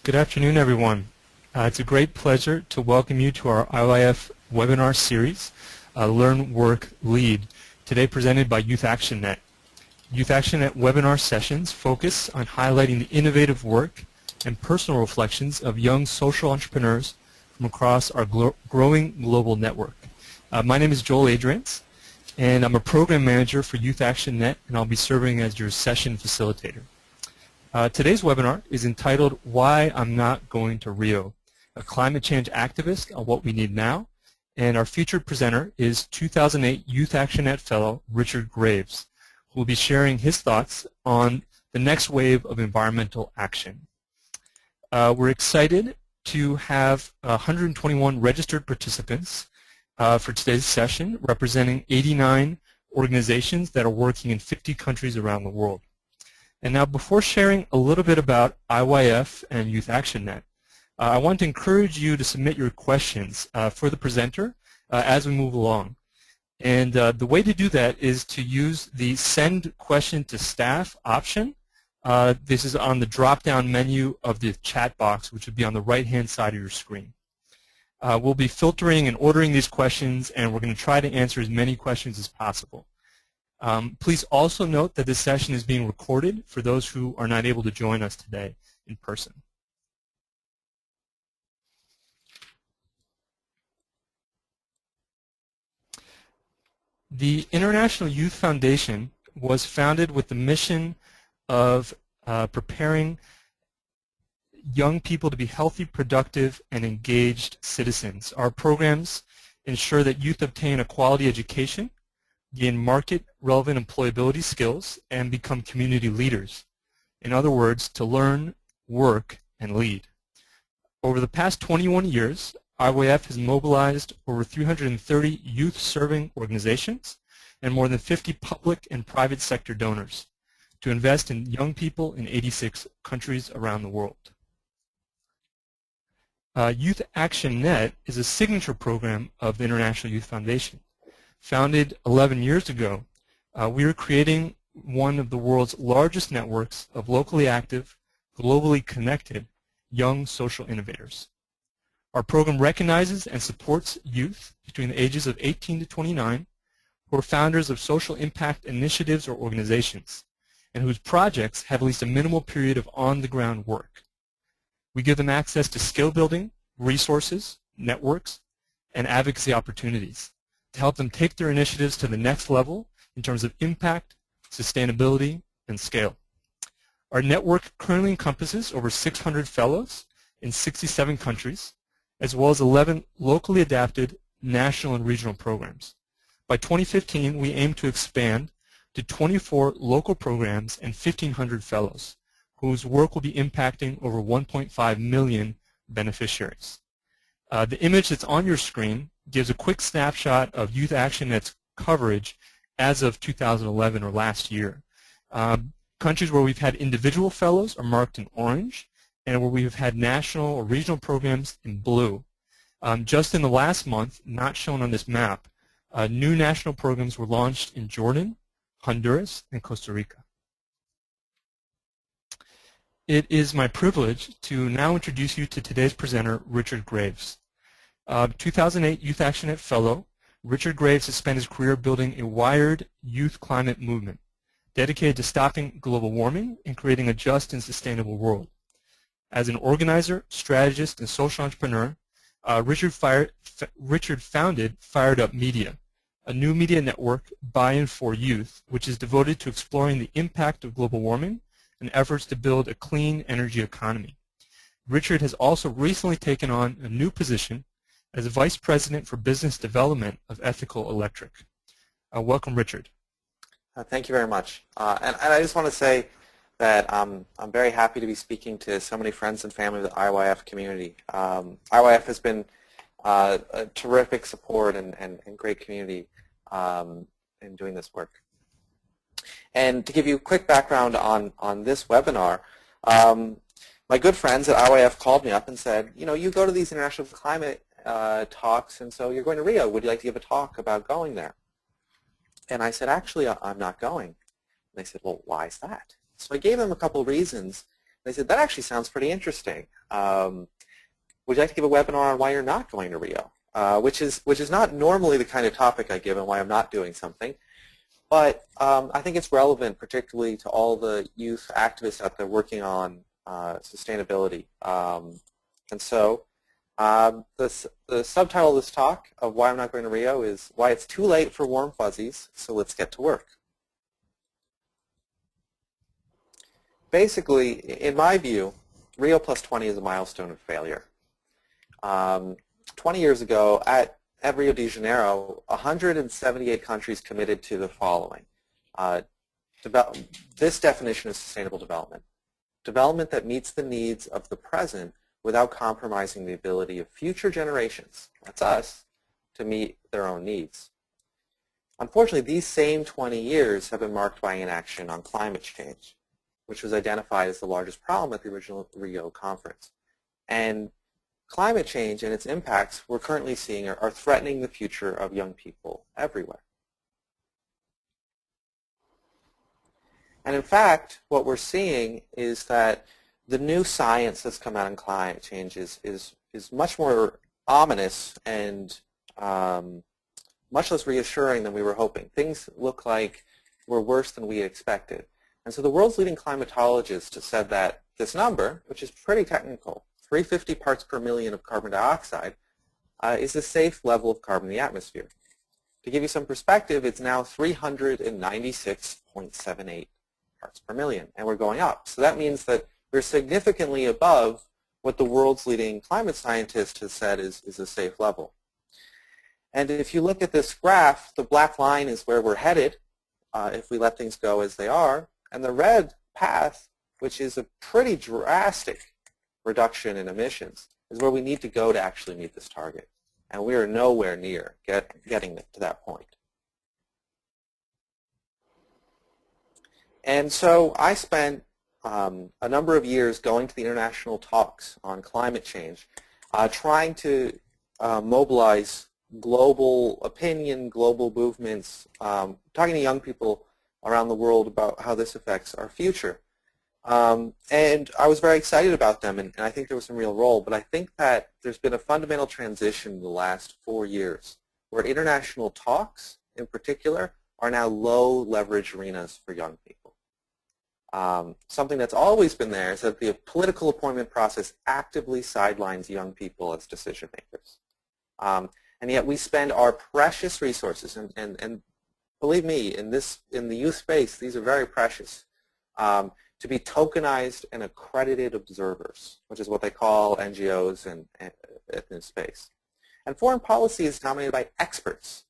Good afternoon, everyone. It's a great pleasure to welcome you to our IYF webinar series, Learn, Work, Lead, today presented by Youth Action Net. Youth Action Net webinar sessions focus on highlighting the innovative work and personal reflections of young social entrepreneurs from across our growing global network. My name is Joel Adrians, and I'm a program manager for Youth Action Net, and I'll be serving as your session facilitator. Today's webinar is entitled Why I'm Not Going to Rio, a climate change activist on what we need now, and our featured presenter is 2008 Youth Action Net fellow Richard Graves, who will be sharing his thoughts on the next wave of environmental action. We're excited to have 121 registered participants for today's session, representing 89 organizations that are working in 50 countries around the world. And now, before sharing a little bit about IYF and Youth Action Net, I want to encourage you to submit your questions for the presenter as we move along. And the way to do that is to use the Send Question to Staff option. This is on the drop-down menu of the chat box, which would be on the right-hand side of your screen. We'll be filtering and ordering these questions, and we're going to try to answer as many questions as possible. Please also note that this session is being recorded for those who are not able to join us today in person. The International Youth Foundation was founded with the mission of preparing young people to be healthy, productive, and engaged citizens. Our programs ensure that youth obtain a quality education, gain market-relevant employability skills, and become community leaders. In other words, to learn, work, and lead. Over the past 21 years, IYF has mobilized over 330 youth-serving organizations and more than 50 public and private sector donors to invest in young people in 86 countries around the world. Youth Action Net is a signature program of the International Youth Foundation. Founded 11 years ago, we are creating one of the world's largest networks of locally active, globally connected young social innovators. Our program recognizes and supports youth between the ages of 18 to 29 who are founders of social impact initiatives or organizations and whose projects have at least a minimal period of on-the-ground work. We give them access to skill building, resources, networks, and advocacy opportunities to help them take their initiatives to the next level in terms of impact, sustainability, and scale. Our network currently encompasses over 600 fellows in 67 countries, as well as 11 locally adapted national and regional programs. By 2015, we aim to expand to 24 local programs and 1,500 fellows, whose work will be impacting over 1.5 million beneficiaries. The image that's on your screen gives a quick snapshot of Youth Action Net's coverage as of 2011 or last year. Countries where we've had individual fellows are marked in orange, and where we've had national or regional programs in blue. Just in the last month, not shown on this map, new national programs were launched in Jordan, Honduras, and Costa Rica. It is my privilege to now introduce you to today's presenter, Richard Graves. 2008 Youth Action Net fellow, Richard Graves has spent his career building a wired youth climate movement dedicated to stopping global warming and creating a just and sustainable world. As an organizer, strategist, and social entrepreneur, Richard founded Fired Up Media, a new media network by and for youth, which is devoted to exploring the impact of global warming and efforts to build a clean energy economy. Richard has also recently taken on a new position as Vice President for Business Development of Ethical Electric. Welcome, Richard. Thank you very much. And I just want to say that I'm very happy to be speaking to so many friends and family of the IYF community. IYF has been a terrific support and great community in doing this work. And to give you a quick background on this webinar, my good friends at IYF called me up and said, you know, you go to these international climate talks, and so you're going to Rio. Would you like to give a talk about going there? And I said, actually, I'm not going. And they said, well, why is that? So I gave them a couple of reasons They said, that actually sounds pretty interesting. Would you like to give a webinar on why you're not going to Rio? Which is not normally the kind of topic I give and why I'm not doing something. But I think it's relevant, particularly to all the youth activists out there working on sustainability. And so the subtitle of this talk of why I'm not going to Rio is why it's too late for warm fuzzies, so let's get to work. Basically, in my view, Rio Plus 20 is a milestone of failure. 20 years ago, at Rio de Janeiro, 178 countries committed to the following. This definition of sustainable development. Development that meets the needs of the present without compromising the ability of future generations, that's us, to meet their own needs. Unfortunately, these same 20 years have been marked by inaction on climate change, which was identified as the largest problem at the original Rio conference. And climate change and its impacts we're currently seeing are threatening the future of young people everywhere. And in fact, what we're seeing is that the new science that's come out in climate change is much more ominous and much less reassuring than we were hoping. Things look like we're worse than we expected. And so the world's leading climatologists have said that this number, which is pretty technical, 350 parts per million of carbon dioxide, is a safe level of carbon in the atmosphere. To give you some perspective, it's now 396.78 parts per million, and we're going up. So that means that we're significantly above what the world's leading climate scientist has said is a safe level. And if you look at this graph, the black line is where we're headed if we let things go as they are, and the red path, which is a pretty drastic reduction in emissions, is where we need to go to actually meet this target. And we are nowhere near getting to that point. And so I spent a number of years going to the international talks on climate change, trying to mobilize global opinion, global movements, talking to young people around the world about how this affects our future. And I was very excited about them, and I think there was some real role, but I think that there's been a fundamental transition in the last 4 years where international talks, in particular, are now low leverage arenas for young people. Something that's always been there is that the political appointment process actively sidelines young people as decision makers. And yet we spend our precious resources, and believe me, in the youth space, these are very precious, to be tokenized and accredited observers, which is what they call NGOs in this space. And foreign policy is dominated by experts.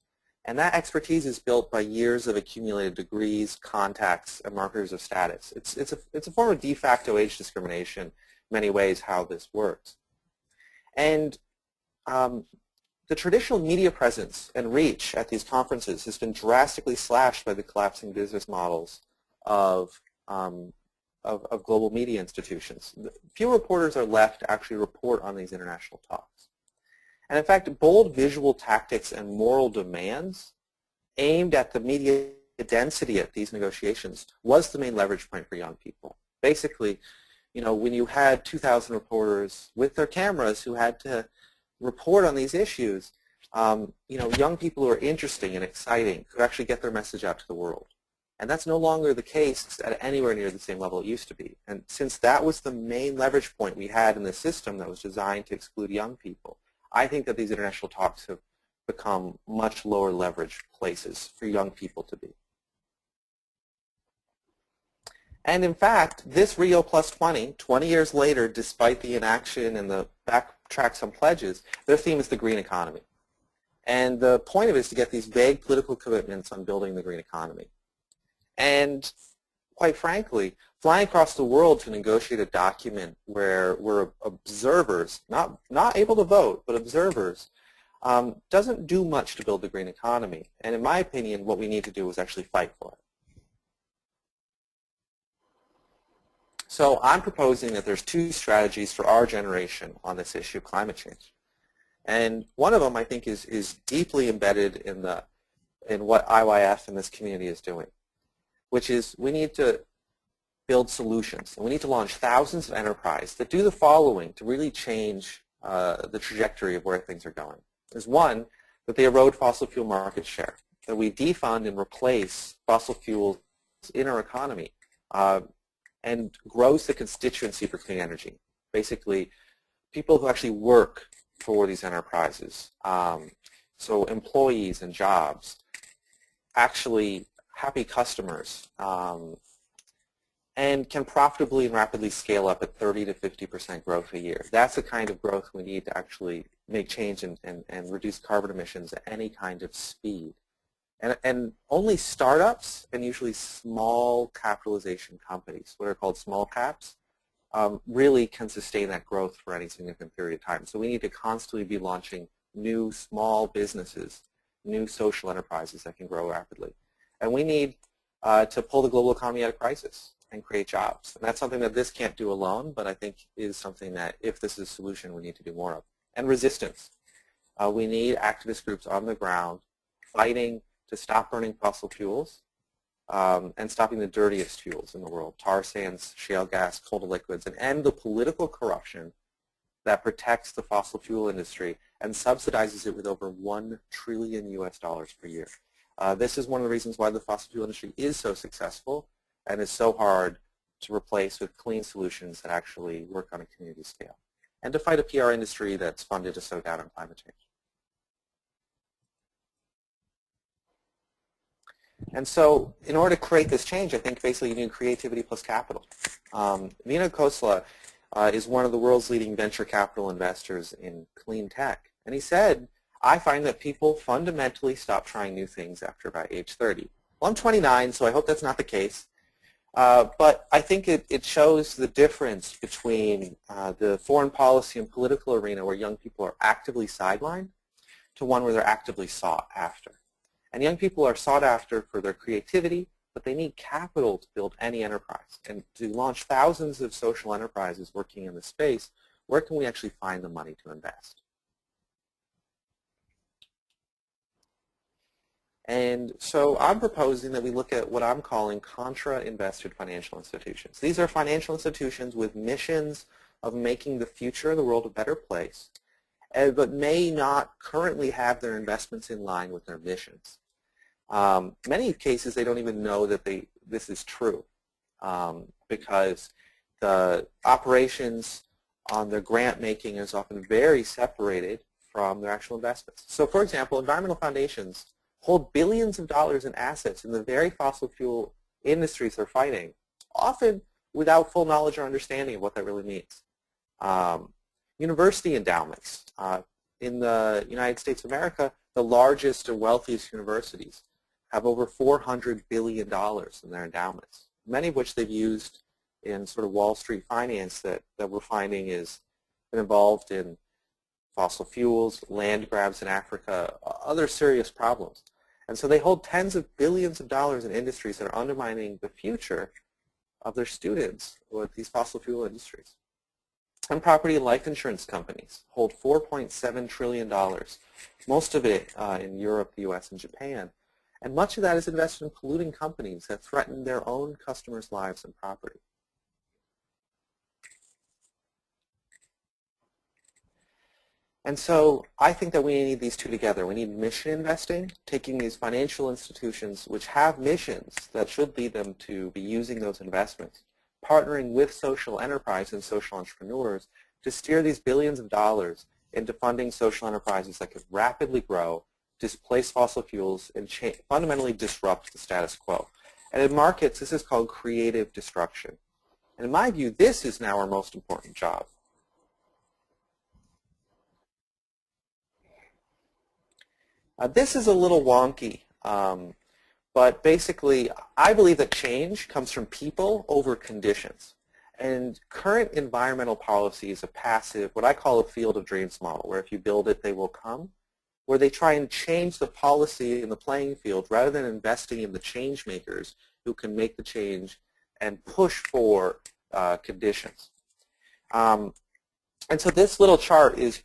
And that expertise is built by years of accumulated degrees, contacts, and markers of status. It's a form of de facto age discrimination, in many ways, how this works. And the traditional media presence and reach at these conferences has been drastically slashed by the collapsing business models of global media institutions. Few reporters are left to actually report on these international talks. And in fact, bold visual tactics and moral demands aimed at the media density at these negotiations was the main leverage point for young people. Basically, you know, when you had 2,000 reporters with their cameras who had to report on these issues, you know, young people who are interesting and exciting could actually get their message out to the world. And that's no longer the case at anywhere near the same level it used to be. And since that was the main leverage point we had in the system that was designed to exclude young people, I think that these international talks have become much lower leverage places for young people to be. And in fact, this Rio Plus 20, 20 years later, despite the inaction and the backtracks on pledges, their theme is the green economy. And the point of it is to get these vague political commitments on building the green economy. And quite frankly, flying across the world to negotiate a document where we're observers, not able to vote, but observers, doesn't do much to build the green economy. And in my opinion, what we need to do is actually fight for it. So I'm proposing that there's 2 strategies for our generation on this issue of climate change. And one of them, I think, is deeply embedded in what IYF and this community is doing, which is we need to build solutions. And we need to launch thousands of enterprises that do the following to really change the trajectory of where things are going. There's one, that they erode fossil fuel market share, that we defund and replace fossil fuels in our economy and grows the constituency for clean energy. Basically, people who actually work for these enterprises, so employees and jobs, actually happy customers, and can profitably and rapidly scale up at 30 to 50% growth a year. That's the kind of growth we need to actually make change and reduce carbon emissions at any kind of speed. And only startups and usually small capitalization companies, what are called small caps, really can sustain that growth for any significant period of time. So we need to constantly be launching new small businesses, new social enterprises that can grow rapidly. And we need to pull the global economy out of crisis and create jobs. And that's something that this can't do alone, but I think is something that if this is a solution, we need to do more of. And resistance. We need activist groups on the ground fighting to stop burning fossil fuels and stopping the dirtiest fuels in the world, tar sands, shale gas, coal to liquids, and end the political corruption that protects the fossil fuel industry and subsidizes it with over $1 trillion per year. This is one of the reasons why the fossil fuel industry is so successful and is so hard to replace with clean solutions that actually work on a community scale, and to fight a PR industry that's funded to slow down on climate change. And so in order to create this change, I think basically you need creativity plus capital. Vinod Khosla is one of the world's leading venture capital investors in clean tech. And he said, I find that people fundamentally stop trying new things after about age 30. Well, I'm 29, so I hope that's not the case. But I think it shows the difference between the foreign policy and political arena where young people are actively sidelined to one where they're actively sought after. And young people are sought after for their creativity, but they need capital to build any enterprise. And to launch thousands of social enterprises working in this space, where can we actually find the money to invest? And so I'm proposing that we look at what I'm calling contra-invested financial institutions. These are financial institutions with missions of making the future of the world a better place, but may not currently have their investments in line with their missions. Many cases they don't even know that this is true because the operations on their grant making is often very separated from their actual investments. So for example, environmental foundations hold billions of dollars in assets in the very fossil fuel industries they're fighting, often without full knowledge or understanding of what that really means. University endowments. In the United States of America, the largest and wealthiest universities have over $400 billion in their endowments, many of which they've used in sort of Wall Street finance that we're finding is involved in fossil fuels, land grabs in Africa, other serious problems. And so they hold tens of billions of dollars in industries that are undermining the future of their students with these fossil fuel industries. And property and life insurance companies hold $4.7 trillion, most of it in Europe, the US, and Japan. And much of that is invested in polluting companies that threaten their own customers' lives and property. And so I think that we need these two together. We need mission investing, taking these financial institutions which have missions that should lead them to be using those investments, partnering with social enterprise and social entrepreneurs to steer these billions of dollars into funding social enterprises that could rapidly grow, displace fossil fuels, and fundamentally disrupt the status quo. And in markets, this is called creative destruction. And in my view, this is now our most important job. This is a little wonky, but basically I believe that change comes from people over conditions. And current environmental policy is a passive, what I call a field of dreams model, where if you build it, they will come, where they try and change the policy in the playing field rather than investing in the change makers who can make the change and push for conditions. And so this little chart is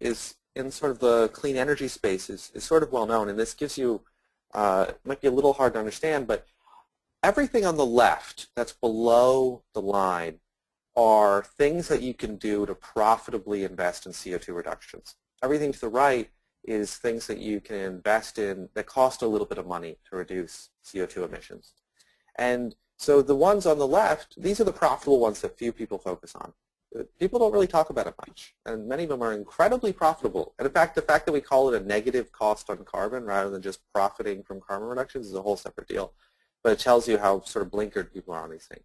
in sort of the clean energy space is sort of well known, and this gives you, it might be a little hard to understand, but everything on the left that's below the line are things that you can do to profitably invest in CO2 reductions. Everything to the right is things that you can invest in that cost a little bit of money to reduce CO2 emissions. And so the ones on the left, these are the profitable ones that few people focus on. People don't really talk about it much, and many of them are incredibly profitable. And in fact, the fact that we call it a negative cost on carbon rather than just profiting from carbon reductions is a whole separate deal. But it tells you how sort of blinkered people are on these things.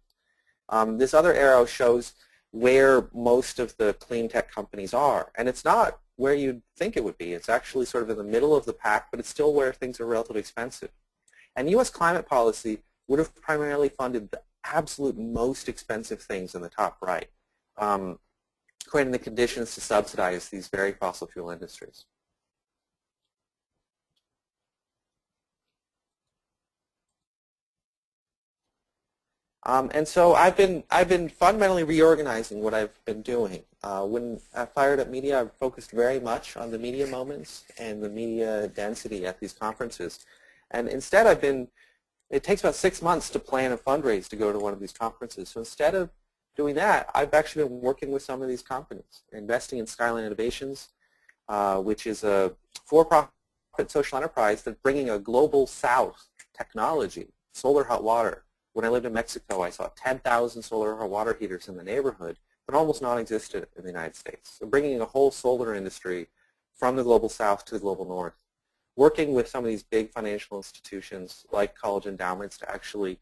This other arrow shows where most of the clean tech companies are, and it's not where you'd think it would be. It's actually sort of in the middle of the pack, but it's still where things are relatively expensive. And U.S. climate policy would have primarily funded the absolute most expensive things in the top right, creating the conditions to subsidize these very fossil fuel industries. And so I've been fundamentally reorganizing what I've been doing. When I Fired Up Media, I've focused very much on the media moments and the media density at these conferences. And instead it takes about 6 months to plan a fundraise to go to one of these conferences. So instead of doing that, I've actually been working with some of these companies, investing in Skyline Innovations, which is a for-profit social enterprise that's bringing a global south technology, solar hot water. When I lived in Mexico, I saw 10,000 solar hot water heaters in the neighborhood, but almost non-existent in the United States. So bringing a whole solar industry from the global south to the global north. Working with some of these big financial institutions like college endowments to actually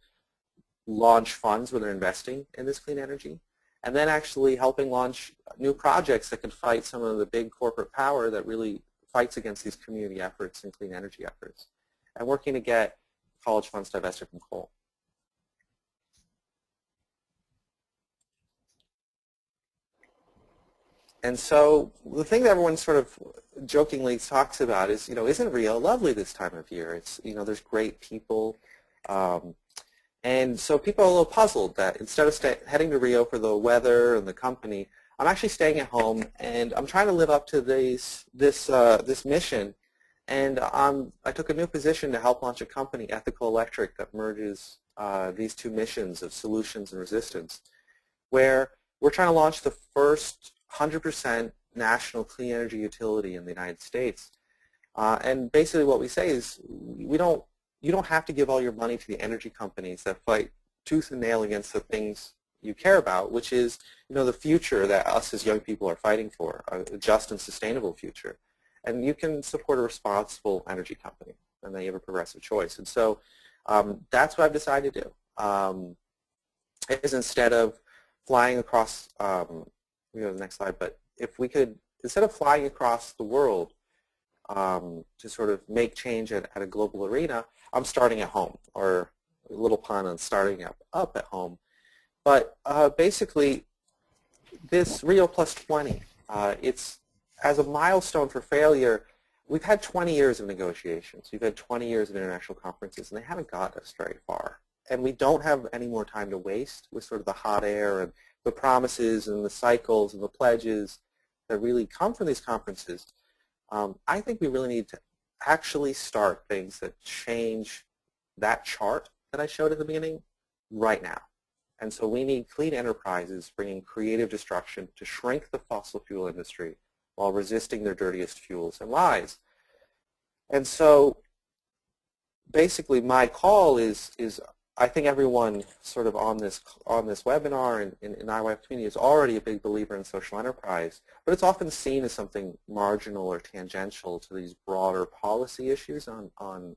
launch funds where they're investing in this clean energy, and then actually helping launch new projects that can fight some of the big corporate power that really fights against these community efforts and clean energy efforts, and working to get college funds divested from coal. And so the thing that everyone sort of jokingly talks about is, isn't Rio lovely this time of year? It's, there's great people. And so people are a little puzzled that instead of heading to Rio for the weather and the company, I'm actually staying at home and I'm trying to live up to this mission. And I took a new position to help launch a company, Ethical Electric, that merges these two missions of solutions and resistance, where we're trying to launch the first 100% national clean energy utility in the United States. And basically what we say is you don't have to give all your money to the energy companies that fight tooth and nail against the things you care about, which is the future that us as young people are fighting for, a just and sustainable future. And you can support a responsible energy company, and then you have a progressive choice. And so that's what I've decided to do, is instead of flying across, we go to the next slide, but if we could, instead of flying across the world to sort of make change at a global arena, I'm starting at home, or a little pun on starting up at home. But basically, this Rio Plus 20, it's as a milestone for failure. We've had 20 years of negotiations. We've had 20 years of international conferences, and they haven't got us very far. And we don't have any more time to waste with sort of the hot air and the promises and the cycles and the pledges that really come from these conferences. I think we really need to actually start things that change that chart that I showed at the beginning right now. And so we need clean enterprises bringing creative destruction to shrink the fossil fuel industry while resisting their dirtiest fuels and lies. And so basically my call is I think everyone sort of on this webinar and in IYF community is already a big believer in social enterprise, but it's often seen as something marginal or tangential to these broader policy issues on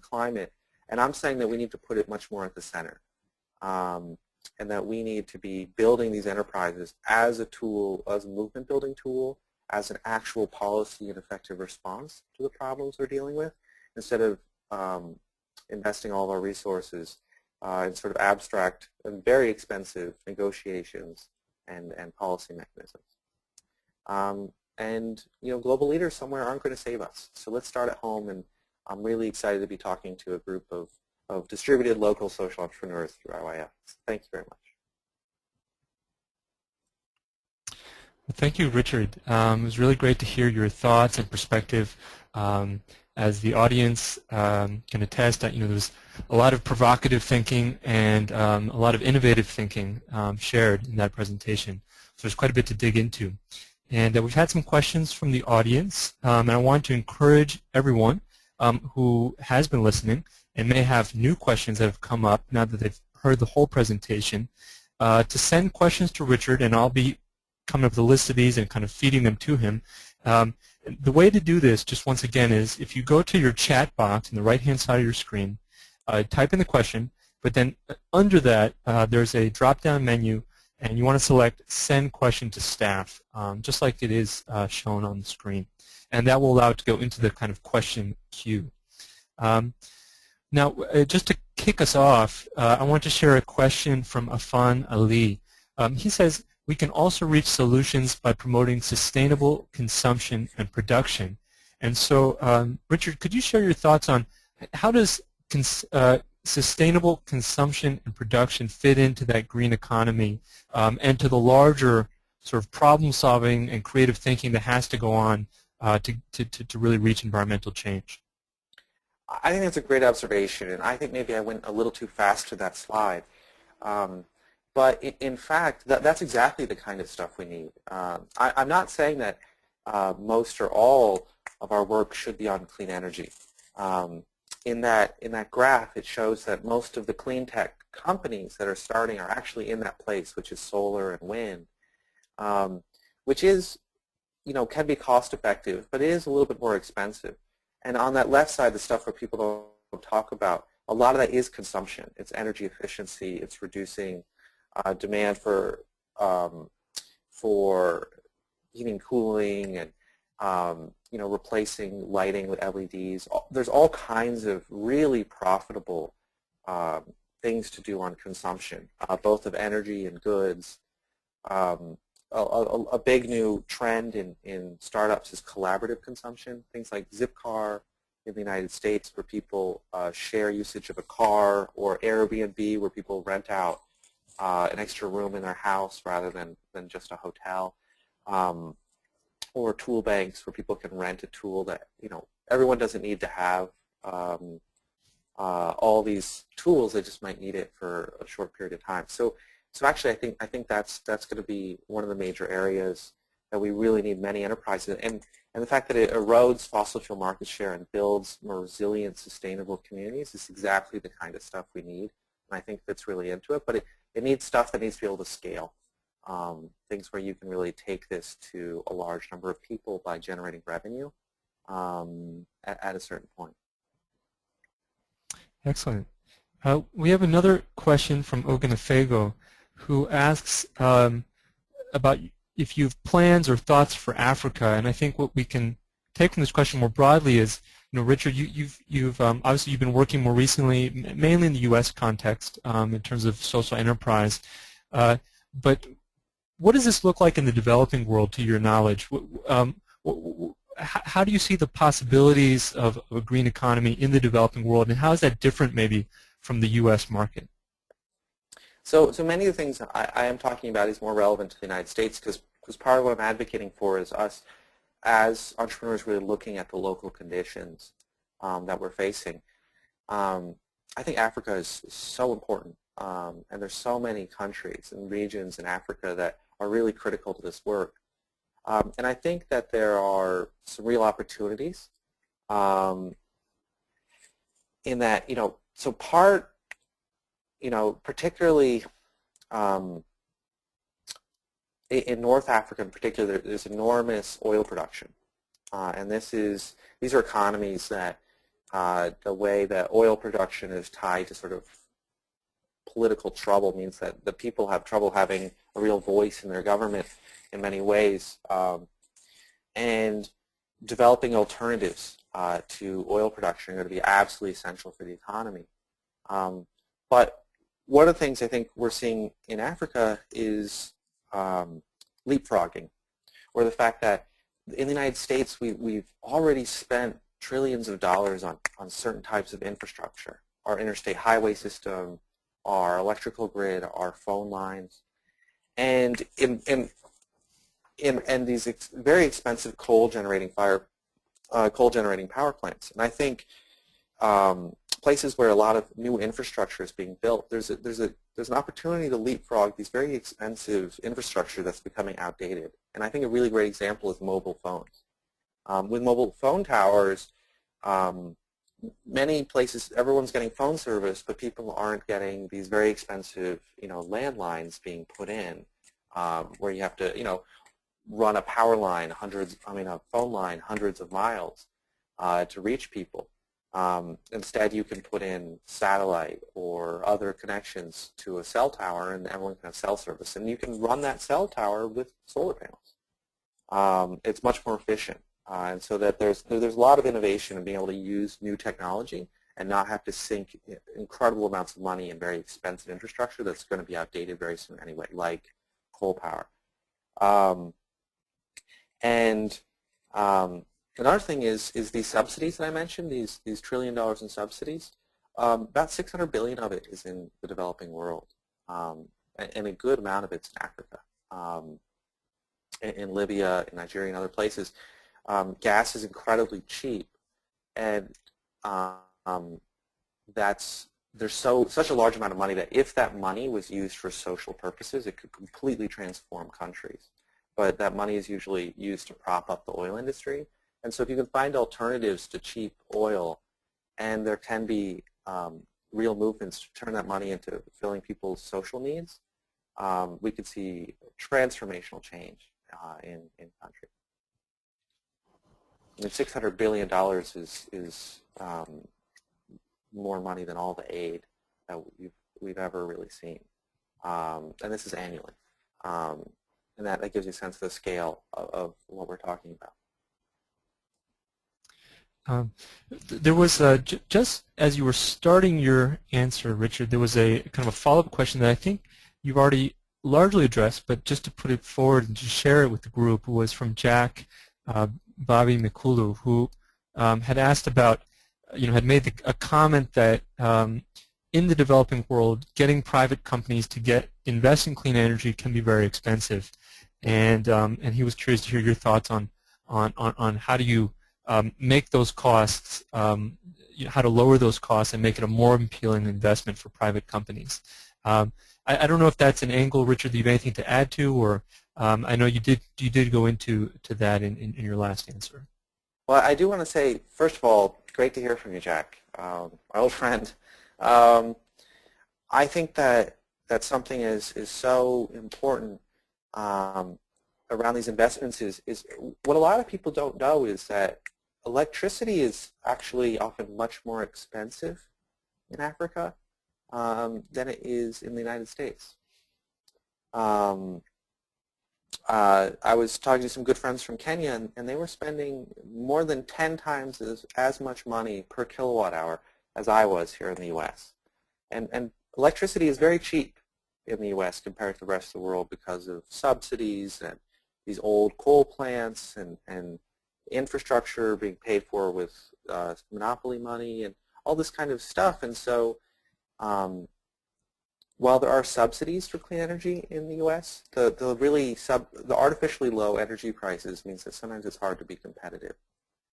climate. And I'm saying that we need to put it much more at the center, and that we need to be building these enterprises as a tool, as a movement building tool, as an actual policy and effective response to the problems we're dealing with, instead of investing all of our resources in sort of abstract and very expensive negotiations and policy mechanisms. And global leaders somewhere aren't going to save us. So let's start at home, and I'm really excited to be talking to a group of distributed local social entrepreneurs through IYF. Thank you very much. Well, thank you, Richard. It was really great to hear your thoughts and perspective. As the audience can attest, that there was a lot of provocative thinking and a lot of innovative thinking shared in that presentation. So there's quite a bit to dig into. And we've had some questions from the audience, and I want to encourage everyone who has been listening and may have new questions that have come up now that they've heard the whole presentation to send questions to Richard, and I'll be coming up with a list of these and kind of feeding them to him. The way to do this, just once again, is if you go to your chat box on the right-hand side of your screen, type in the question, but then under that there's a drop-down menu, and you want to select Send Question to Staff, just like it is shown on the screen. And that will allow it to go into the kind of question queue. Now, just to kick us off, I want to share a question from Afan Ali. He says, we can also reach solutions by promoting sustainable consumption and production. And so, Richard, could you share your thoughts on how does sustainable consumption and production fit into that green economy and to the larger sort of problem-solving and creative thinking that has to go on to really reach environmental change? I think that's a great observation, and I think maybe I went a little too fast to that slide. But in fact, that's exactly the kind of stuff we need. I'm not saying that most or all of our work should be on clean energy. In that graph, it shows that most of the clean tech companies that are starting are actually in that place, which is solar and wind, which is, can be cost effective, but it is a little bit more expensive. And on that left side, the stuff where people don't talk about, a lot of that is consumption. It's energy efficiency. It's reducing demand for heating, cooling, and replacing lighting with LEDs. There's all kinds of really profitable things to do on consumption, both of energy and goods. A big new trend in startups is collaborative consumption, things like Zipcar in the United States, where people share usage of a car, or Airbnb, where people rent out an extra room in their house rather than just a hotel, or tool banks, where people can rent a tool that everyone doesn't need to have all these tools. They just might need it for a short period of time. So actually, I think that's going to be one of the major areas that we really need many enterprises. And the fact that it erodes fossil fuel market share and builds more resilient, sustainable communities is exactly the kind of stuff we need. And I think that's really into it. But it needs stuff that needs to be able to scale. Things where you can really take this to a large number of people by generating revenue at a certain point. Excellent. We have another question from Ogunafego, who asks about if you have plans or thoughts for Africa. And I think what we can take from this question more broadly is, Richard, you've obviously you've been working more recently, mainly in the U.S. context in terms of social enterprise. But what does this look like in the developing world, to your knowledge? How do you see the possibilities of a green economy in the developing world, and how is that different maybe from the U.S. market? So many of the things I am talking about is more relevant to the United States, because part of what I'm advocating for is us as entrepreneurs really looking at the local conditions that we're facing. I think Africa is so important, and there's so many countries and regions in Africa that are really critical to this work. And I think that there are some real opportunities in that, so part, particularly in North Africa in particular, there's enormous oil production. And these are economies that the way that oil production is tied to sort of political trouble means that the people have trouble having a real voice in their government in many ways. And developing alternatives to oil production are going to be absolutely essential for the economy. But one of the things I think we're seeing in Africa is leapfrogging, or the fact that in the United States we've already spent trillions of dollars on certain types of infrastructure, our interstate highway system, our electrical grid, our phone lines, and in these very expensive coal generating power plants. And I think places where a lot of new infrastructure is being built, there's an opportunity to leapfrog these very expensive infrastructure that's becoming outdated. And I think a really great example is mobile phones. With mobile phone towers, many places, everyone's getting phone service, but people aren't getting these very expensive, landlines being put in, where you have to, run a power line, a phone line hundreds of miles to reach people. Instead, you can put in satellite or other connections to a cell tower, and everyone can have cell service. And you can run that cell tower with solar panels. It's much more efficient. And so that there's a lot of innovation in being able to use new technology and not have to sink incredible amounts of money in very expensive infrastructure that's going to be outdated very soon anyway, like coal power. Another thing is these subsidies that I mentioned, these $1 trillion in subsidies. About $600 billion of it is in the developing world, and a good amount of it's in Africa, in Libya, in Nigeria, and other places. Gas is incredibly cheap, and there's such a large amount of money that if that money was used for social purposes, it could completely transform countries. But that money is usually used to prop up the oil industry. And so if you can find alternatives to cheap oil, and there can be real movements to turn that money into filling people's social needs, we could see transformational change in countries. I mean, $600 billion is more money than all the aid that we've ever really seen. And this is annually. And that gives you a sense of the scale of what we're talking about. There was, just as you were starting your answer, Richard, there was a kind of a follow-up question that I think you've already largely addressed, but just to put it forward and to share it with the group, was from Jack Bobby Mikulu, who had asked about, had made a comment that in the developing world, getting private companies to invest in clean energy can be very expensive, and he was curious to hear your thoughts on how do you make those costs, how to lower those costs and make it a more appealing investment for private companies. I don't know if that's an angle, Richard, that you have anything to add to, or I know you did go into that in your last answer. Well, I do want to say, first of all, great to hear from you, Jack, my old friend. I think that something is so important around these investments is what a lot of people don't know is that electricity is actually often much more expensive in Africa than it is in the United States. I was talking to some good friends from Kenya, and they were spending more than 10 times as much money per kilowatt hour as I was here in the U.S. And electricity is very cheap in the U.S. compared to the rest of the world because of subsidies and these old coal plants and infrastructure being paid for with monopoly money and all this kind of stuff. And so while there are subsidies for clean energy in the U.S., the artificially low energy prices means that sometimes it's hard to be competitive.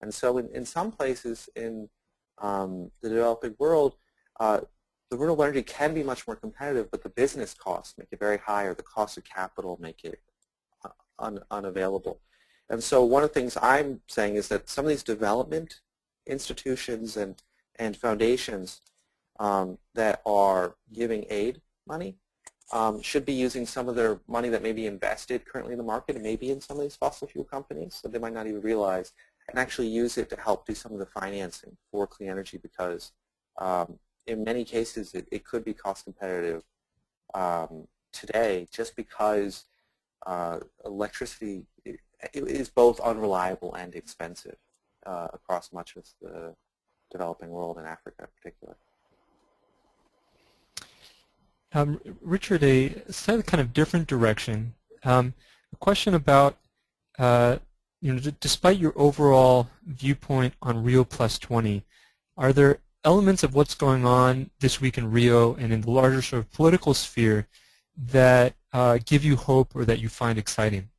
And so in some places in the developing world, the renewable energy can be much more competitive, but the business costs make it very high, or the cost of capital make it unavailable. And so one of the things I'm saying is that some of these development institutions and foundations that are giving aid money should be using some of their money that may be invested currently in the market and maybe in some of these fossil fuel companies that they might not even realize, and actually use it to help do some of the financing for clean energy, because in many cases it could be cost competitive today, just because electricity is both unreliable and expensive across much of the developing world, and Africa in particular. Richard, a slightly kind of different direction. A question about, despite your overall viewpoint on Rio +20, are there elements of what's going on this week in Rio and in the larger sort of political sphere that give you hope or that you find exciting?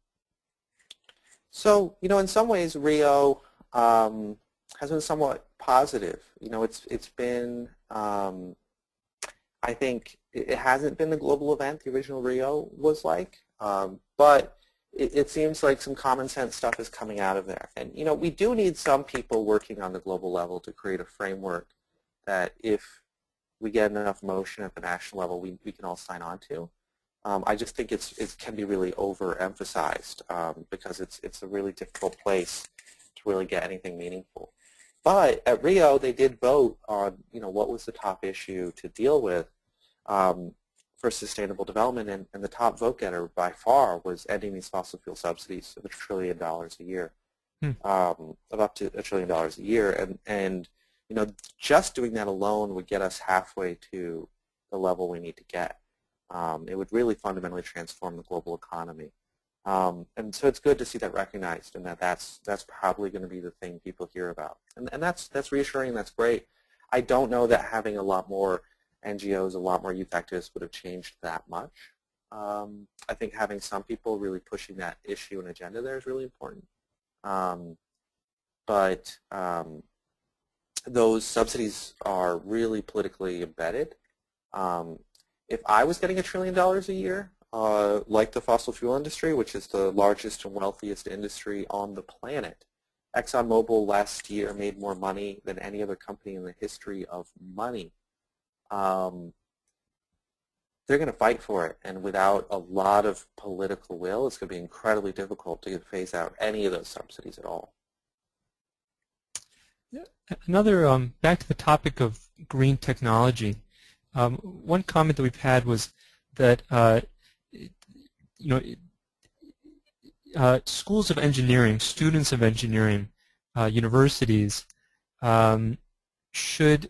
So, in some ways, Rio has been somewhat positive. It's been I think it hasn't been the global event the original Rio was like, but it seems like some common sense stuff is coming out of there. And we do need some people working on the global level to create a framework that if we get enough motion at the national level, we can all sign on to. I just think it can be really overemphasized because it's a really difficult place to really get anything meaningful. But at Rio, they did vote on what was the top issue to deal with for sustainable development, and the top vote getter by far was ending these fossil fuel subsidies of $1 trillion a year, of up to $1 trillion a year, and just doing that alone would get us halfway to the level we need to get. It would really fundamentally transform the global economy. And so it's good to see that recognized, and that's probably going to be the thing people hear about. And that's reassuring, that's great. I don't know that having a lot more NGOs, a lot more youth activists would have changed that much. I think having some people really pushing that issue and agenda there is really important. But those subsidies are really politically embedded. If I was getting $1 trillion a year, like the fossil fuel industry, which is the largest and wealthiest industry on the planet, ExxonMobil last year made more money than any other company in the history of money. They're going to fight for it, and without a lot of political will, it's going to be incredibly difficult to phase out any of those subsidies at all. Another, back to the topic of green technology, one comment that we've had was that schools of engineering, students of engineering, universities should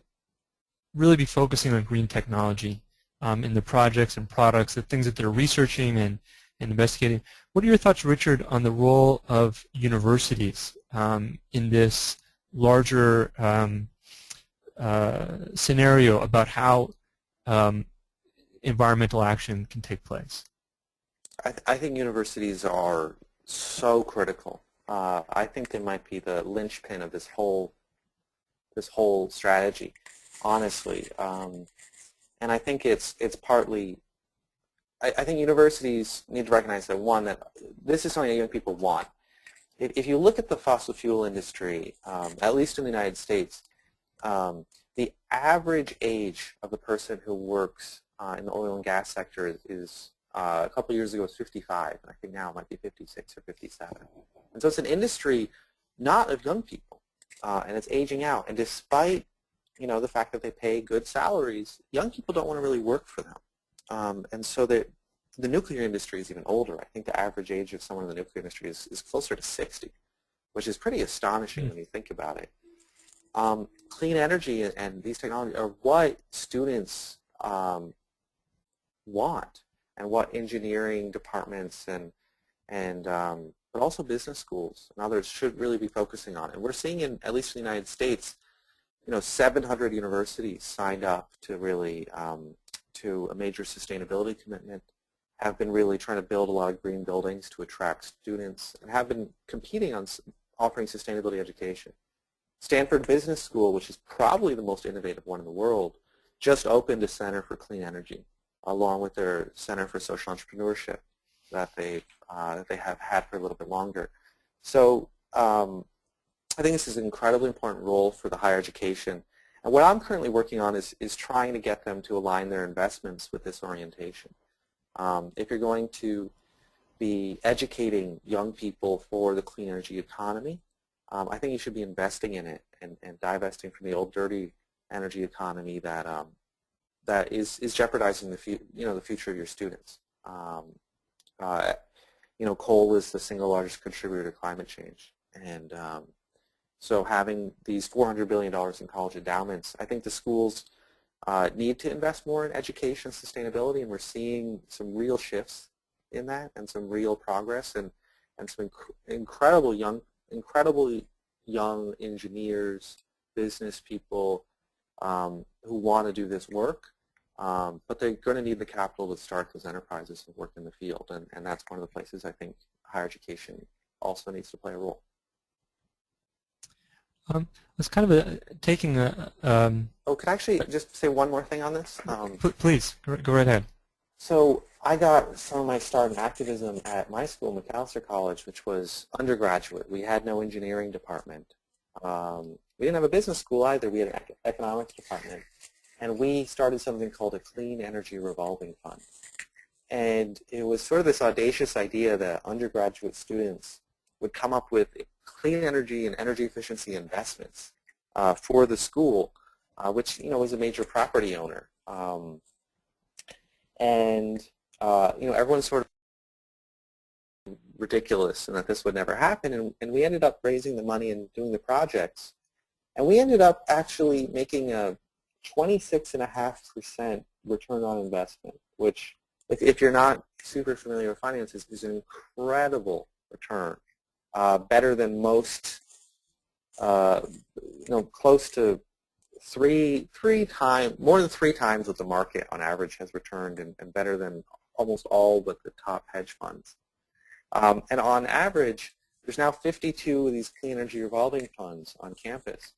really be focusing on green technology in the projects and products, the things that they're researching and investigating. What are your thoughts, Richard, on the role of universities in this larger scenario about how environmental action can take place? I think universities are so critical. I think they might be the linchpin of this whole strategy, honestly. And I think it's partly, I think universities need to recognize that, one, that this is something that young people want. If you look at the fossil fuel industry, at least in the United States, the average age of the person who works in the oil and gas sector is a couple of years ago was 55, and I think now it might be 56 or 57. And so it's an industry not of young people, and it's aging out. And despite the fact that they pay good salaries, young people don't want to really work for them. And so the nuclear industry is even older. I think the average age of someone in the nuclear industry is closer to 60, which is pretty astonishing when you think about it. Clean energy and these technologies are what students want, and what engineering departments but also business schools and others should really be focusing on. And we're seeing, at least in the United States, 700 universities signed up to really to a major sustainability commitment, have been really trying to build a lot of green buildings to attract students, and have been competing on offering sustainability education. Stanford Business School, which is probably the most innovative one in the world, just opened a Center for Clean Energy, along with their Center for Social Entrepreneurship that they have had for a little bit longer. So I think this is an incredibly important role for the higher education. And what I'm currently working on is trying to get them to align their investments with this orientation. If you're going to be educating young people for the clean energy economy, I think you should be investing in it and divesting from the old dirty energy economy that is jeopardizing the future of your students. Coal is the single largest contributor to climate change, and so having these $400 billion in college endowments, I think the schools need to invest more in education and sustainability, and we're seeing some real shifts in that and some real progress, and some incredibly young engineers, business people who want to do this work, but they're going to need the capital to start those enterprises and work in the field, and that's one of the places I think higher education also needs to play a role. I was kind of taking a, Oh, could I actually just say one more thing on this? please, go right ahead. So I got some of my start in activism at my school, Macalester College, which was undergraduate. We had no engineering department. We didn't have a business school either. We had an economics department. And we started something called a Clean Energy Revolving Fund. And it was sort of this audacious idea that undergraduate students would come up with clean energy and energy efficiency investments for the school, which was a major property owner. Everyone's sort of ridiculous and that this would never happen. And we ended up raising the money and doing the projects. And we ended up actually making a 26.5% return on investment, which, if you're not super familiar with finances, is an incredible return, better than most, close to more than three times what the market on average has returned, and better than almost all but the top hedge funds. And on average, there's now 52 of these clean energy revolving funds on campuses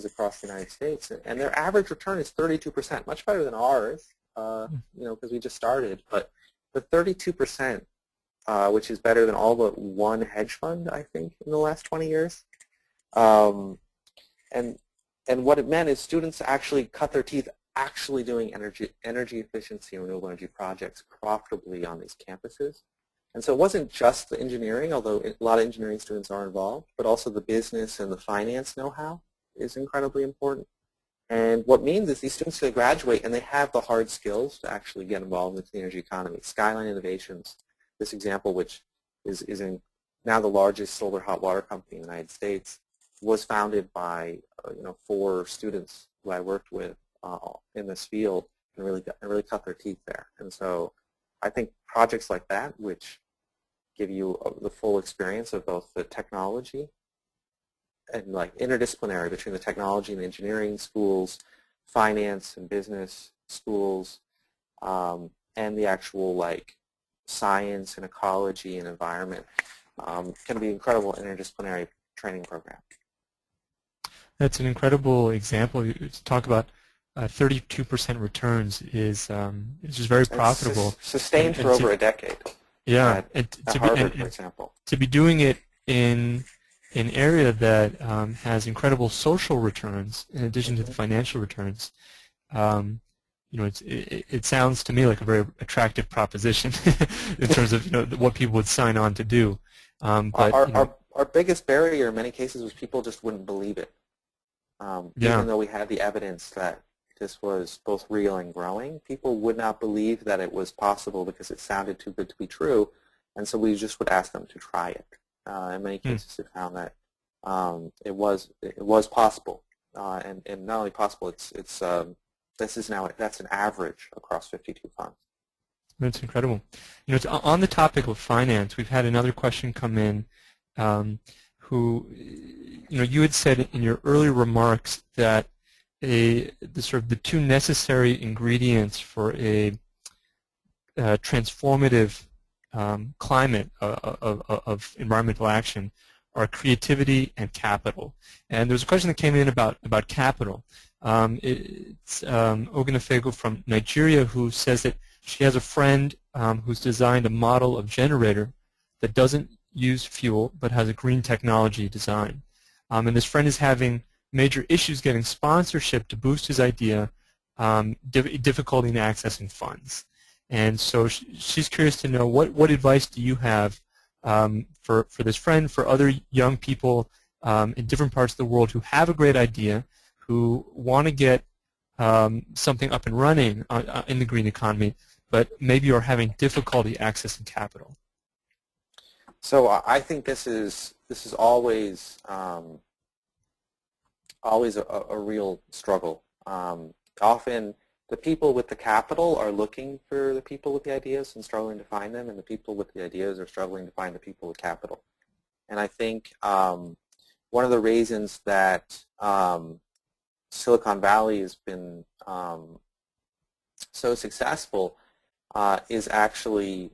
across the United States, and their average return is 32%, much better than ours, because we just started. But 32%, which is better than all but one hedge fund, I think, in the last 20 years. And what it meant is students actually cut their teeth actually doing energy efficiency and renewable energy projects profitably on these campuses. And so it wasn't just the engineering, although a lot of engineering students are involved, but also the business and the finance know-how is incredibly important. And what means is these students can graduate and they have the hard skills to actually get involved in the clean energy economy. Skyline Innovations, this example, which is now the largest solar hot water company in the United States, was founded by 4 students who I worked with in this field, and really cut their teeth there. And so I think projects like that, which give you the full experience of both the technology and like interdisciplinary between the technology and engineering schools, finance and business schools, and the actual like science and ecology and environment, can be incredible interdisciplinary training program. That's an incredible example. You talk about 32% returns is just very profitable. It's sustained for over a decade. Yeah, at Harvard, for example. To be doing it in an area that has incredible social returns in addition to the financial returns, it sounds to me like a very attractive proposition in terms of what people would sign on to do. Our biggest barrier in many cases was people just wouldn't believe it. Even though we had the evidence that this was both real and growing, people would not believe that it was possible because it sounded too good to be true, and so we just would ask them to try it. In many cases, we found that it was possible, and not only possible, that's an average across 52 funds. That's incredible. It's on the topic of finance. We've had another question come in. You had said in your earlier remarks that the two necessary ingredients for a transformative climate of environmental action are creativity and capital. And there's a question that came in about capital. It's Ogunafego from Nigeria who says that she has a friend who's designed a model of generator that doesn't use fuel but has a green technology design. And this friend is having major issues getting sponsorship to boost his idea, difficulty in accessing funds. And so she's curious to know what advice do you have for this friend, for other young people in different parts of the world who have a great idea, who want to get something up and running in the green economy, but maybe are having difficulty accessing capital. So I think this is always a real struggle. Often the people with the capital are looking for the people with the ideas and struggling to find them, and the people with the ideas are struggling to find the people with capital. And I think one of the reasons that Silicon Valley has been so successful is actually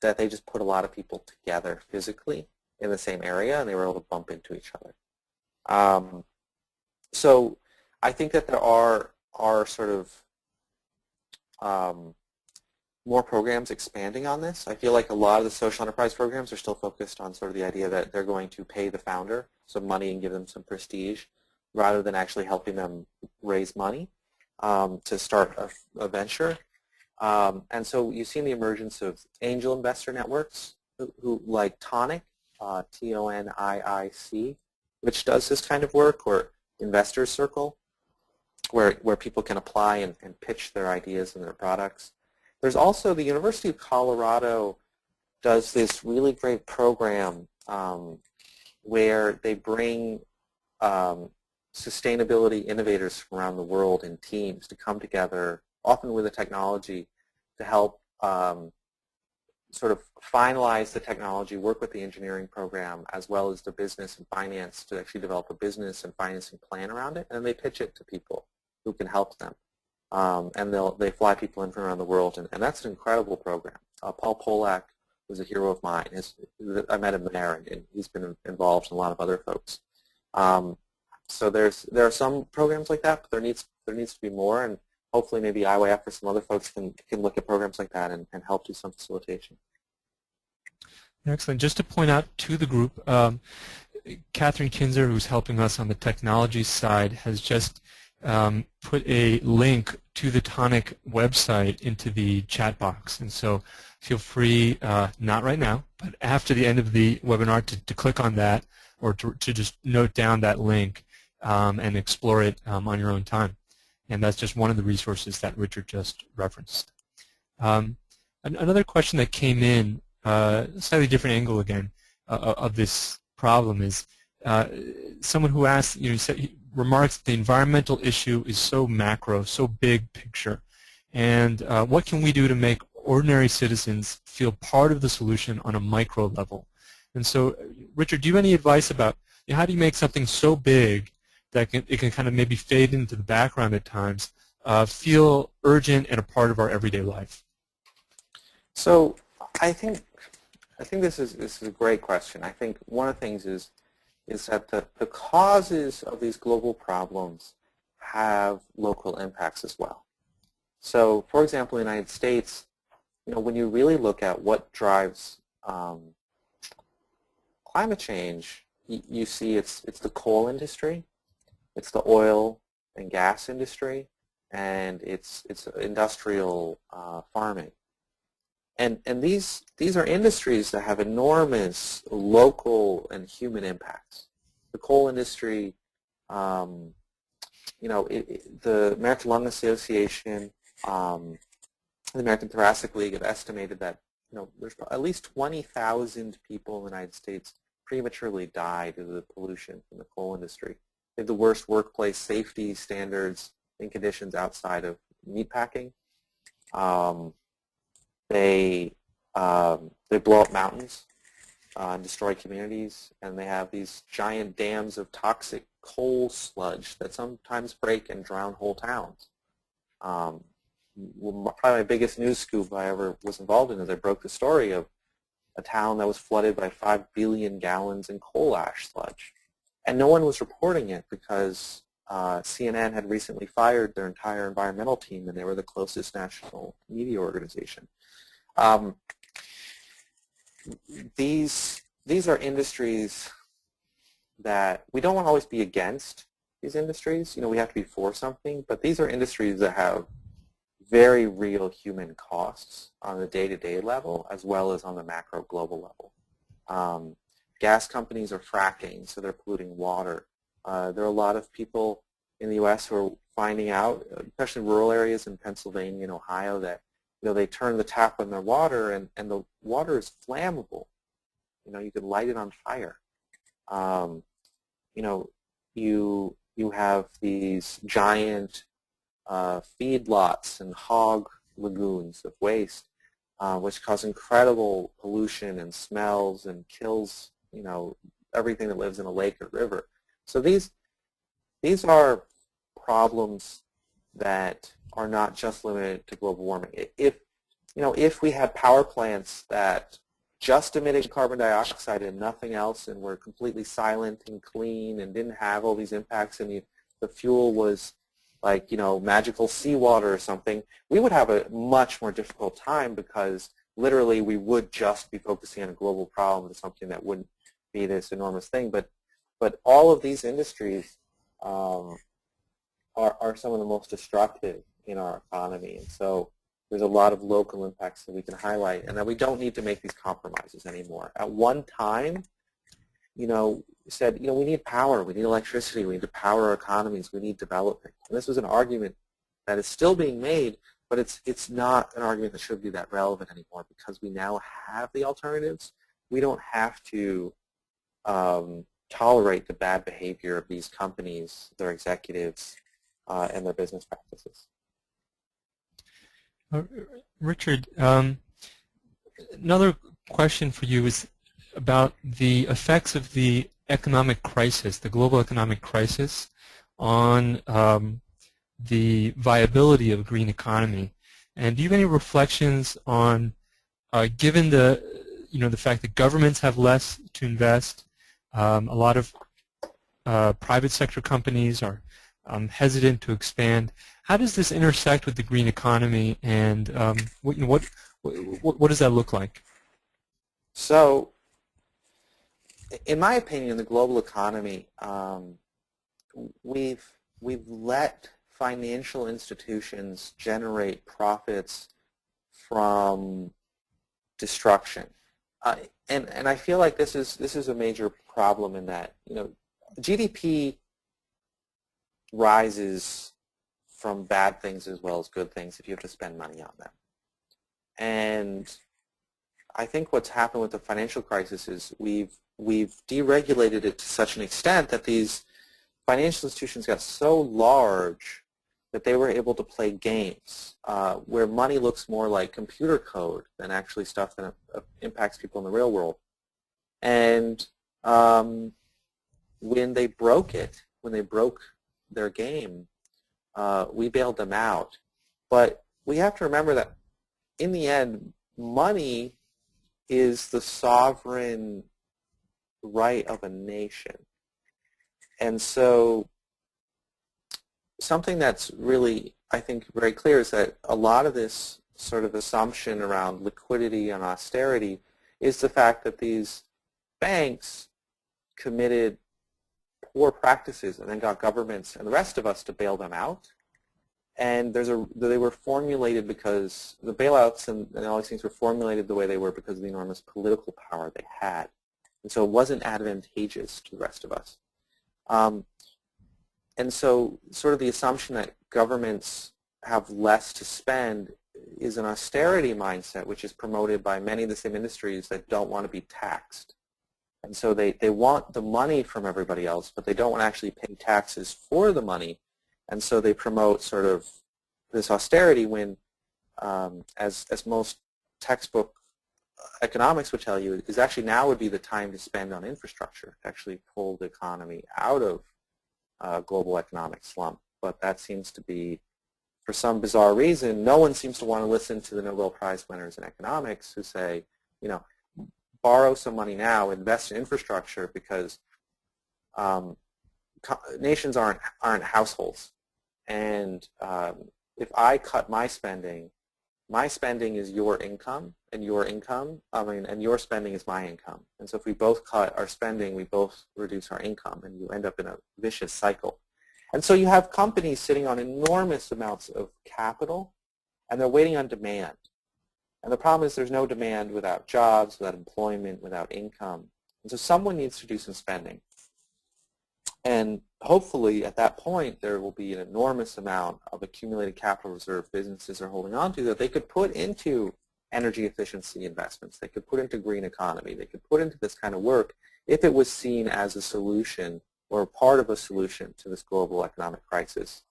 that they just put a lot of people together physically. in the same area, and they were able to bump into each other. So I think that there are sort of more programs expanding on this. I feel like a lot of the social enterprise programs are still focused on sort of the idea that they're going to pay the founder some money and give them some prestige rather than actually helping them raise money to start a venture. And so you've seen the emergence of angel investor networks who like Tonic, Toniic, which does this kind of work, or Investors Circle, where people can apply and pitch their ideas and their products. There's also the University of Colorado does this really great program where they bring sustainability innovators from around the world in teams to come together, often with a technology, to help sort of finalize the technology, work with the engineering program, as well as the business and finance to actually develop a business and financing plan around it, and then they pitch it to people who can help them. And they fly people in from around the world, and that's an incredible program. Paul Polak was a hero of mine. I met him there, and he's been involved in a lot of other folks. So there are some programs like that, but there needs to be more, and hopefully maybe IYF or some other folks can look at programs like that and help do some facilitation. Excellent. Just to point out to the group, Catherine Kinzer, who's helping us on the technology side, has just put a link to the Tonic website into the chat box. And so feel free, not right now, but after the end of the webinar to click on that, or to just note down that link and explore it on your own time. And that's just one of the resources that Richard just referenced. Another question that came in, slightly different angle again, of this problem is someone who asked, remarks the environmental issue is so macro, so big picture, and what can we do to make ordinary citizens feel part of the solution on a micro level? And so, Richard, do you have any advice about how do you make something so big that it can kind of maybe fade into the background at times, feel urgent and a part of our everyday life? So I think this is a great question. I think one of the things is that the causes of these global problems have local impacts as well. So, for example, in the United States, when you really look at what drives climate change, you see it's the coal industry, it's the oil and gas industry, and it's industrial farming. And these are industries that have enormous local and human impacts. The coal industry, the American Lung Association, the American Thoracic League have estimated that there's at least 20,000 people in the United States prematurely die due to the pollution from the coal industry. They have the worst workplace safety standards and conditions outside of meatpacking. They blow up mountains and destroy communities, and they have these giant dams of toxic coal sludge that sometimes break and drown whole towns. Probably my biggest news scoop I ever was involved in is I broke the story of a town that was flooded by 5 billion gallons in coal ash sludge. And no one was reporting it because CNN had recently fired their entire environmental team, and they were the closest national media organization. These are industries that we don't want to always be against these industries. We have to be for something, but these are industries that have very real human costs on the day-to-day level as well as on the macro global level. Gas companies are fracking, so they're polluting water. There are a lot of people in the U.S. who are finding out, especially in rural areas in Pennsylvania and Ohio, that they turn the tap on their water and the water is flammable. You could light it on fire. You have these giant feedlots and hog lagoons of waste, which cause incredible pollution and smells and kills everything that lives in a lake or river. So these are problems that are not just limited to global warming. If we had power plants that just emitting carbon dioxide and nothing else, and were completely silent and clean and didn't have all these impacts, and the fuel was like, magical seawater or something, we would have a much more difficult time, because literally we would just be focusing on a global problem to something that wouldn't be this enormous thing. But all of these industries are some of the most destructive in our economy. And so there's a lot of local impacts that we can highlight, and that we don't need to make these compromises anymore. At one time, said, we need power, we need electricity, we need to power our economies, we need development. And this was an argument that is still being made, but it's not an argument that should be that relevant anymore, because we now have the alternatives. We don't have to tolerate the bad behavior of these companies, their executives, and their business practices. Richard, another question for you is about the effects of the economic crisis, the global economic crisis, on the viability of a green economy. And do you have any reflections on, given the fact that governments have less to invest, a lot of private sector companies are hesitant to expand. How does this intersect with the green economy, and what does that look like? So, in my opinion, the global economy, we've let financial institutions generate profits from destruction, and I feel like this is a major problem, in that GDP rises from bad things as well as good things if you have to spend money on them. And I think what's happened with the financial crisis is we've deregulated it to such an extent that these financial institutions got so large that they were able to play games where money looks more like computer code than actually stuff that impacts people in the real world. And when they broke their game, we bailed them out. But we have to remember that in the end, money is the sovereign right of a nation. And so something that's really, I think, very clear is that a lot of this sort of assumption around liquidity and austerity is the fact that these banks committed poor practices and then got governments and the rest of us to bail them out. And they were formulated because the bailouts and all these things were formulated the way they were because of the enormous political power they had. And so it wasn't advantageous to the rest of us. And so sort of the assumption that governments have less to spend is an austerity mindset, which is promoted by many of the same industries that don't want to be taxed. And so they want the money from everybody else, but they don't want to actually pay taxes for the money. And so they promote sort of this austerity when, as most textbook economics would tell you, is actually now would be the time to spend on infrastructure, to actually pull the economy out of global economic slump. But that seems to be, for some bizarre reason, no one seems to want to listen to the Nobel Prize winners in economics who say, borrow some money now, invest in infrastructure, because nations aren't households. And if I cut my spending is your income, and your spending is my income. And so if we both cut our spending, we both reduce our income, and you end up in a vicious cycle. And so you have companies sitting on enormous amounts of capital, and they're waiting on demand. And the problem is there's no demand without jobs, without employment, without income. And so someone needs to do some spending. And hopefully at that point there will be an enormous amount of accumulated capital reserve businesses are holding on to that they could put into energy efficiency investments. They could put into green economy. They could put into this kind of work if it was seen as a solution or part of a solution to this global economic crisis.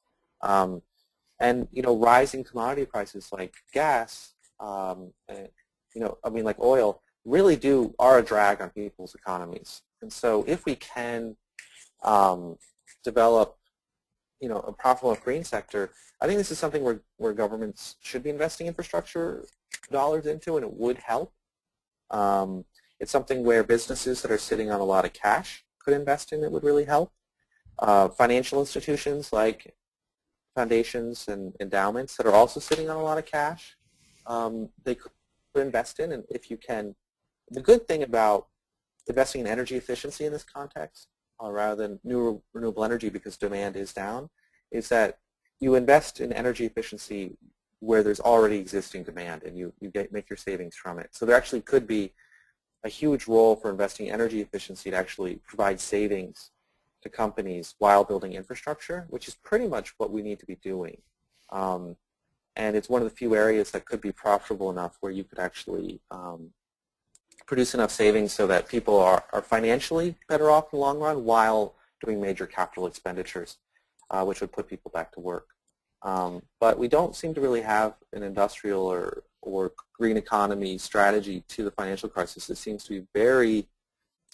And rising commodity prices like gas, like oil, really are a drag on people's economies. And so if we can develop, a profitable green sector, I think this is something where governments should be investing infrastructure dollars into, and it would help. It's something where businesses that are sitting on a lot of cash could invest in. It would really help. Financial institutions like foundations and endowments that are also sitting on a lot of cash, they could invest in. And if you can, the good thing about investing in energy efficiency in this context, rather than new renewable energy because demand is down, is that you invest in energy efficiency where there's already existing demand and you make your savings from it. So there actually could be a huge role for investing in energy efficiency to actually provide savings to companies while building infrastructure, which is pretty much what we need to be doing. And it's one of the few areas that could be profitable enough where you could actually produce enough savings so that people are financially better off in the long run while doing major capital expenditures, which would put people back to work. But we don't seem to really have an industrial or green economy strategy to the financial crisis. It seems to be very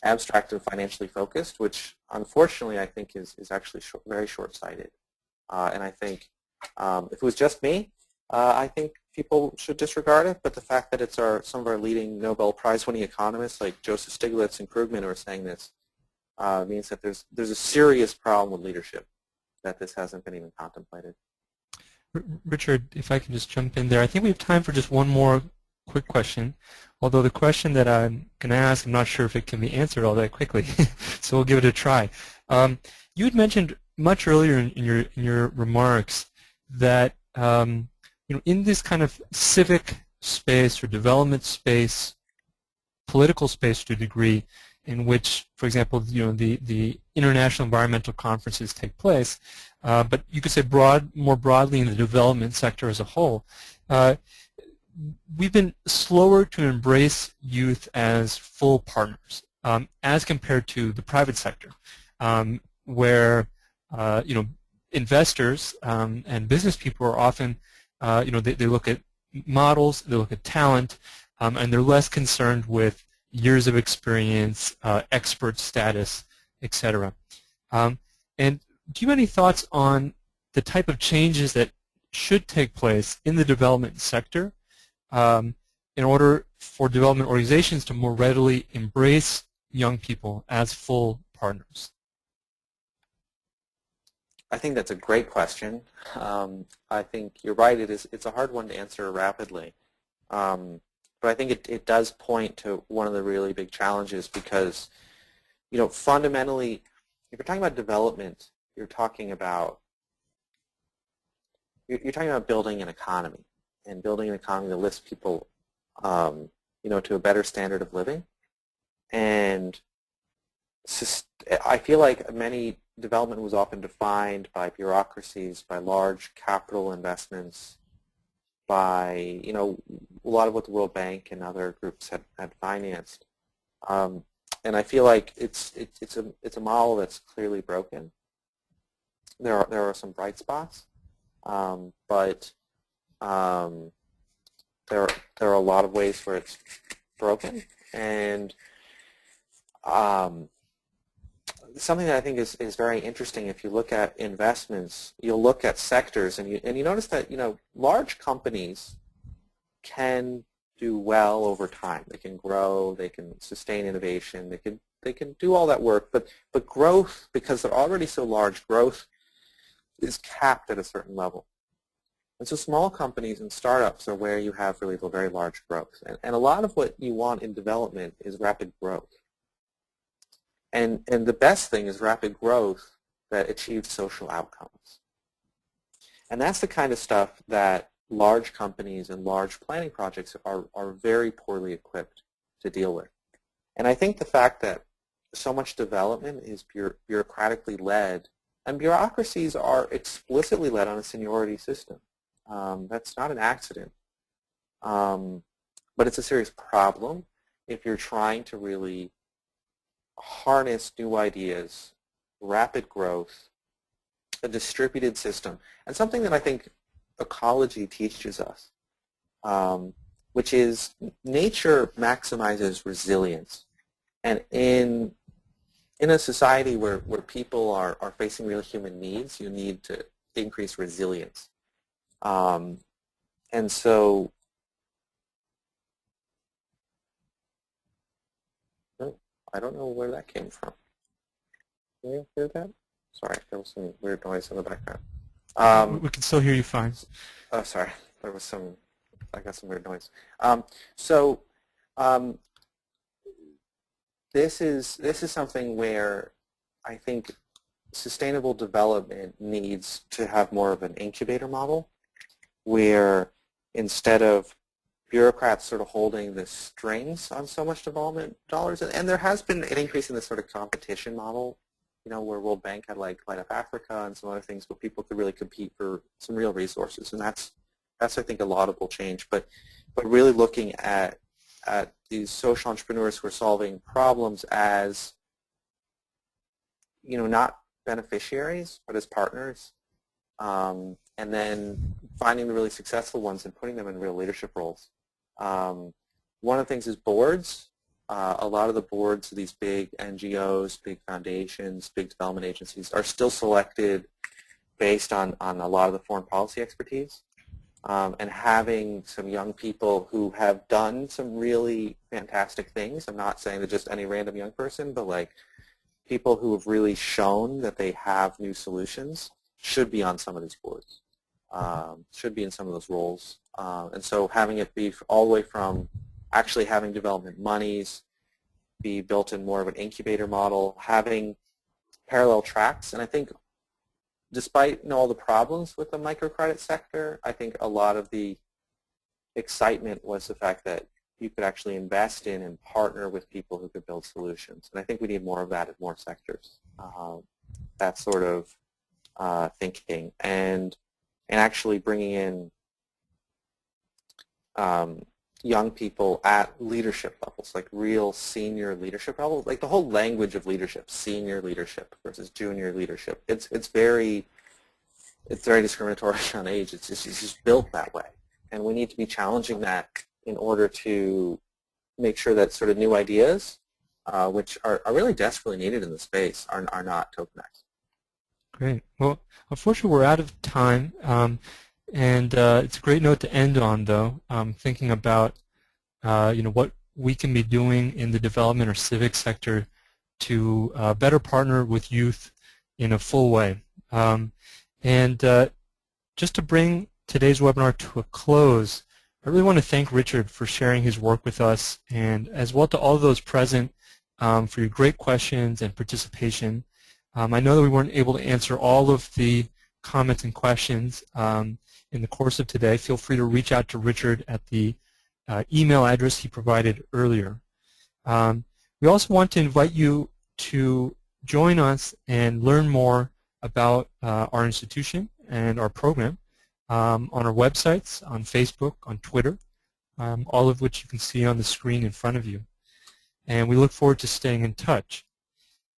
abstract and financially focused, which unfortunately I think is actually very short-sighted. And I think if it was just me, I think people should disregard it, but the fact that it's some of our leading Nobel Prize-winning economists like Joseph Stiglitz and Krugman who are saying this means that there's a serious problem with leadership, that this hasn't been even contemplated. Richard, if I can just jump in there, I think we have time for just one more quick question, although the question that I'm going to ask, I'm not sure if it can be answered all that quickly, so we'll give it a try. You had mentioned much earlier in your remarks that in this kind of civic space or development space, political space to a degree, in which, for example, the international environmental conferences take place, but you could say more broadly in the development sector as a whole, we've been slower to embrace youth as full partners as compared to the private sector, where investors and business people are often they look at models, they look at talent, and they're less concerned with years of experience, expert status, etc. And do you have any thoughts on the type of changes that should take place in the development sector in order for development organizations to more readily embrace young people as full partners? I think that's a great question. I think you're right. It's a hard one to answer rapidly. But I think it does point to one of the really big challenges because, fundamentally, if you're talking about development, you're talking about building an economy and building an economy that lifts people, to a better standard of living. And I feel like many development was often defined by bureaucracies, by large capital investments, by a lot of what the World Bank and other groups had financed, and I feel like it's a model that's clearly broken. There are some bright spots, but there are a lot of ways where it's broken, and something that I think is very interesting, if you look at investments, you'll look at sectors, and you notice that large companies can do well over time. They can grow, they can sustain innovation, they can do all that work, but growth, because they're already so large, growth is capped at a certain level. And so small companies and startups are where you have really very large growth. And a lot of what you want in development is rapid growth. And the best thing is rapid growth that achieves social outcomes. And that's the kind of stuff that large companies and large planning projects are very poorly equipped to deal with. And I think the fact that so much development is bureaucratically led, and bureaucracies are explicitly led on a seniority system. That's not an accident. But it's a serious problem if you're trying to really harness new ideas, rapid growth, a distributed system, and something that I think ecology teaches us, which is nature maximizes resilience. And in a society where people are facing real human needs, you need to increase resilience. And so I don't know where that came from. Can you hear that? Sorry, there was some weird noise in the background. We can still hear you fine. Oh, sorry. There was some, I got some weird noise. So this is something where I think sustainable development needs to have more of an incubator model, where instead of bureaucrats sort of holding the strings on so much development dollars, and there has been an increase in this sort of competition model, you know, where World Bank had like Light Up Africa and some other things where people could really compete for some real resources, and that's I think a laudable change. But really looking at these social entrepreneurs who are solving problems as, you know, not beneficiaries but as partners, and then finding the really successful ones and putting them in real leadership roles. One of the things is boards. A lot of the boards of these big NGOs, big foundations, big development agencies are still selected based on a lot of the foreign policy expertise. And having some young people who have done some really fantastic things. I'm not saying that just any random young person, but like people who have really shown that they have new solutions should be on some of these boards, should be in some of those roles. And so having it be all the way from actually having development monies, be built in more of an incubator model, having parallel tracks. And I think despite all the problems with the microcredit sector, I think a lot of the excitement was the fact that you could actually invest in and partner with people who could build solutions. And I think we need more of that in more sectors, that sort of thinking. And actually bringing in young people at leadership levels, like real senior leadership levels, like the whole language of leadership, senior leadership versus junior leadership. It's very discriminatory on age. It's just built that way, and we need to be challenging that in order to make sure that sort of new ideas, which are really desperately needed in the space, are not tokenized. Great. Well, unfortunately, we're out of time. And it's a great note to end on, though, thinking about you know, what we can be doing in the development or civic sector to better partner with youth in a full way. Just to bring today's webinar to a close, I really want to thank Richard for sharing his work with us, and as well to all of those present for your great questions and participation. I know that we weren't able to answer all of the comments and questions in the course of today. Feel free to reach out to Richard at the email address he provided earlier. We also want to invite you to join us and learn more about our institution and our program on our websites, on Facebook, on Twitter, all of which you can see on the screen in front of you. And we look forward to staying in touch.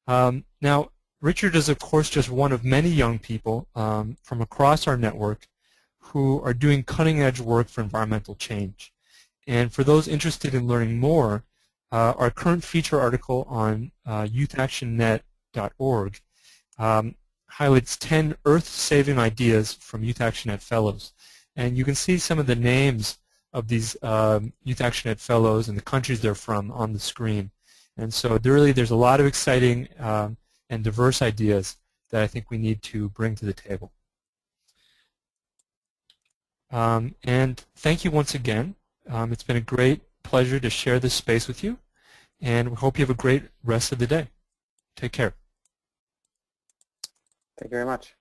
Now, Richard is, of course, just one of many young people from across our network who are doing cutting-edge work for environmental change. And for those interested in learning more, our current feature article on youthactionnet.org highlights 10 Earth-saving ideas from Youth Action Net Fellows. And you can see some of the names of these Youth Action Net Fellows and the countries they're from on the screen. And so there's a lot of exciting and diverse ideas that I think we need to bring to the table. And thank you once again. It's been a great pleasure to share this space with you, and we hope you have a great rest of the day. Take care. Thank you very much.